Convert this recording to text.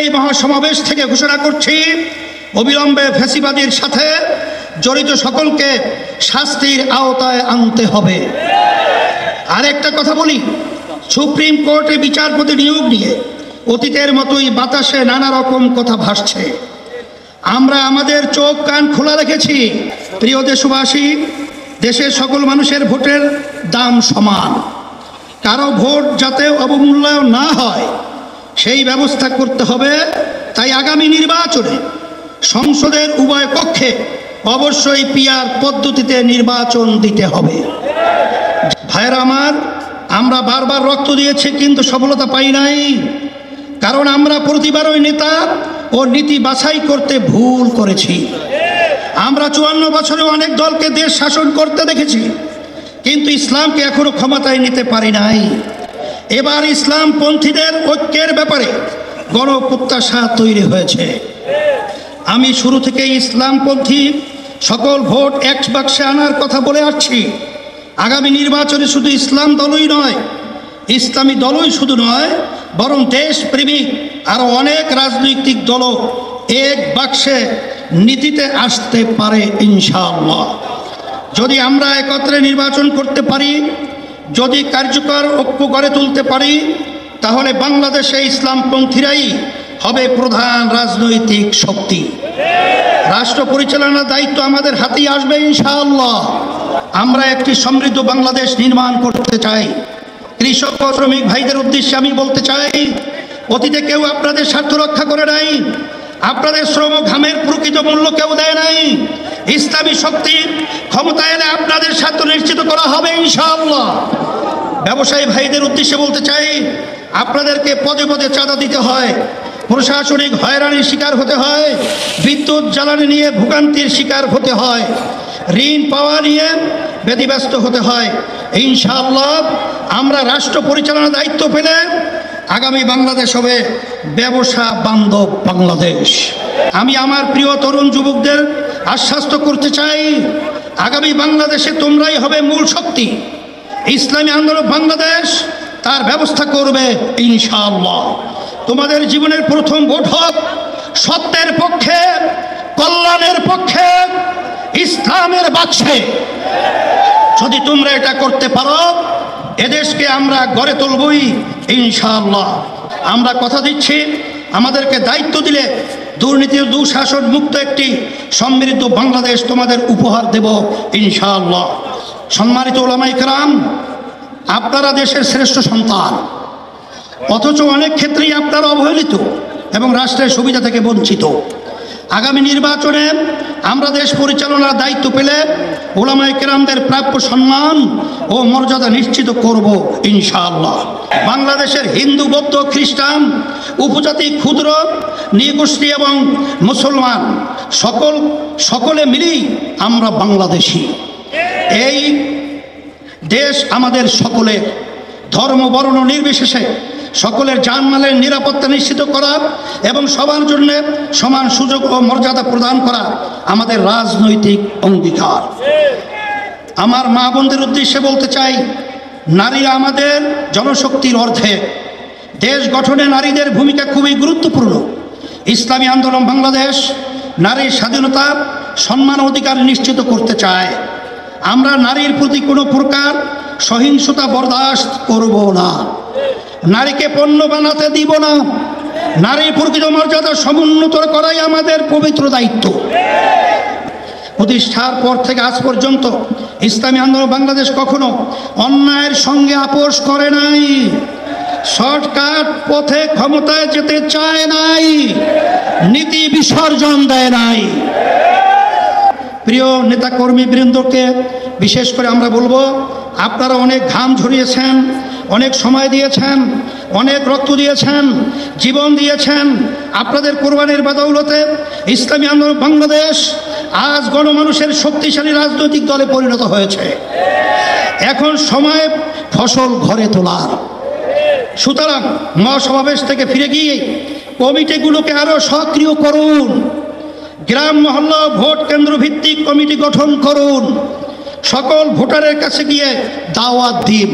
এই মহাসমাবেশ থেকে ঘোষণা করছি, অবিলম্বে ফ্যাসিবাদীর সাথে জড়িত সকলকে শাস্তির আওতায় আনতে হবে। আরেকটা কথা বলি, সুপ্রিম কোর্টে বিচারপতি নিয়োগ নিয়ে অতীতের মতোই বাতাসে নানা রকম কথা ভাসছে। আমরা আমাদের চোখ কান খোলা রেখেছি। প্রিয় দেশবাসী, দেশের সকল মানুষের ভোটের দাম সমান, কারো ভোট যাতে অবমূল্যায়ন না হয় সেই ব্যবস্থা করতে হবে। তাই আগামী নির্বাচনে সংসদের উভয় কক্ষে অবশ্যই পিআর পদ্ধতিতে নির্বাচন দিতে হবে। ভাইয়েরা আমার, আমরা বারবার রক্ত দিয়েছি কিন্তু সফলতা পাই নাই, কারণ আমরা প্রতিবারই নেতা ও নীতি বাছাই করতে ভুল করেছি। আমরা 54 বছরে অনেক দলকে দেশ শাসন করতে দেখেছি, কিন্তু ইসলামকে এখনো ক্ষমতায় নিতে পারি নাই। এবার ইসলামপন্থীদের ঐক্যের ব্যাপারে গণপ্রত্যাশা তৈরি হয়েছে। আমি শুরু থেকে ইসলামপন্থী সকল ভোট এক বাক্সে আনার কথা বলে আসছি। আগামী নির্বাচনে শুধু ইসলাম দলই নয়, ইসলামী দলই শুধু নয়, বরং দেশপ্রেমিক আরও অনেক রাজনৈতিক দলও এক বাক্সে নীতিতে আসতে পারে ইনশাআল্লাহ। যদি আমরা একত্রে নির্বাচন করতে পারি, যদি কার্যকর ঐক্য গড়ে তুলতে পারি, তাহলে বাংলাদেশে ইসলামপন্থীরাই হবে প্রধান রাজনৈতিক শক্তি। রাষ্ট্র পরিচালনার দায়িত্ব আমাদের হাতেই আসবে ইনশাআল্লাহ। আমরা একটি সমৃদ্ধ বাংলাদেশ নির্মাণ করতে চাই। কৃষক ও শ্রমিক ভাইদের উদ্দেশ্যে আমি বলতে চাই, অতীতে কেউ আপনাদের স্বার্থ রক্ষা করে নাই, আপনাদের শ্রম ঘামের প্রকৃত মূল্য কেউ দেয় নাই। ইসলামী শক্তি ক্ষমতা এলে আপনাদের স্বার্থ নিশ্চিত করা হবে ইনশাআল্লাহ। ব্যবসায়ী ভাইদের উদ্দেশ্যে বলতে চাই, আপনাদেরকে পদে পদে চাঁদা দিতে হয়, প্রশাসনিক হয়রানির শিকার হতে হয়, বিদ্যুৎ জ্বালানি নিয়ে ভোগান্তির শিকার হতে হয়, ঋণ পাওয়া নিয়ে ব্যতিব্যস্ত হতে হয়। ইনশাআল্লাহ আমরা রাষ্ট্র পরিচালনার দায়িত্ব পেলে আগামী বাংলাদেশ হবে ব্যবসা বান্ধব বাংলাদেশ। আমি আমার প্রিয় তরুণ যুবকদের আশ্বস্ত করতে চাই, আগামী বাংলাদেশে তোমরাই হবে মূল শক্তি। ইসলামী আন্দোলন বাংলাদেশ তার ব্যবস্থা করবে ইনশাআল্লাহ। তোমাদের জীবনের প্রথম ভোট হোক সত্যের পক্ষে, কল্যাণের পক্ষে, ইসলামের বাক্সে। যদি তোমরা এটা করতে পারো, এদেশকে আমরা গড়ে তুলবই ইনশাআল্লাহ। আমরা কথা দিচ্ছি, আমাদেরকে দায়িত্ব দিলে দুর্নীতি ও দুঃশাসন মুক্ত একটি সমৃদ্ধ বাংলাদেশ তোমাদের উপহার দেব ইনশাআল্লাহ। সম্মানিত উলামায়ে কেরাম, আপনারা দেশের শ্রেষ্ঠ সন্তান, অথচ অনেক ক্ষেত্রেই আপনারা অবহেলিত এবং রাষ্ট্রের সুবিধা থেকে বঞ্চিত। আগামী নির্বাচনে আমরা দেশ পরিচালনার দায়িত্ব পেলে উলামায়ে কেরামদের প্রাপ্য সম্মান ও মর্যাদা নিশ্চিত করব ইনশাআল্লাহ। বাংলাদেশের হিন্দু, বৌদ্ধ, খ্রিস্টান, উপজাতি, ক্ষুদ্র নৃগোষ্ঠী এবং মুসলমান সকলে মিলেই আমরা বাংলাদেশি। এই দেশ আমাদের সকলের, ধর্ম বর্ণ নির্বিশেষে সকলের জানমালের নিরাপত্তা নিশ্চিত করা এবং সবার জন্য সমান সুযোগ ও মর্যাদা প্রদান করা আমাদের রাজনৈতিক অঙ্গীকার। আমার মা বোনদের উদ্দেশ্যে বলতে চাই, নারীরা আমাদের জনশক্তির অর্ধেক। দেশ গঠনে নারীদের ভূমিকা খুবই গুরুত্বপূর্ণ। ইসলামী আন্দোলন বাংলাদেশ নারীর স্বাধীনতা, সম্মান, অধিকার নিশ্চিত করতে চায়। আমরা নারীর প্রতি কোনো প্রকার সহিংসতা বরদাস্ত করব না, নারীকে পণ্য বানাতে দিব না। নারীর প্রকৃত মর্যাদা সমুন্নত করাই আমাদের পবিত্র দায়িত্ব। প্রতিষ্ঠার পর থেকে আজ পর্যন্ত ইসলামী আন্দোলন বাংলাদেশ কখনো অন্যায়ের সঙ্গে আপোষ করে নাই, শর্টকাট পথে ক্ষমতায় যেতে চায় নাই, নীতি বিসর্জন দেয় নাই। প্রিয় নেতাকর্মী বৃন্দকে বিশেষ করে আমরা বলবো, আপনারা অনেক ঘাম ঝরিয়েছেন, অনেক সময় দিয়েছেন, অনেক রক্ত দিয়েছেন, জীবন দিয়েছেন। আপনাদের কোরবানির বদৌলতে ইসলামী আন্দোলন বাংলাদেশ আজ গণমানুষের শক্তিশালী রাজনৈতিক দলে পরিণত হয়েছে। এখন সময় ফসল ঘরে তোলার। সুতরাং মহাসমাবেশ থেকে ফিরে গিয়ে কমিটিগুলোকে আরও সক্রিয় করুন, গ্রাম মহল্লা ভোট কেন্দ্র ভিত্তিক কমিটি গঠন করুন, সকল ভোটারের কাছে গিয়ে দাওয়াত দিন।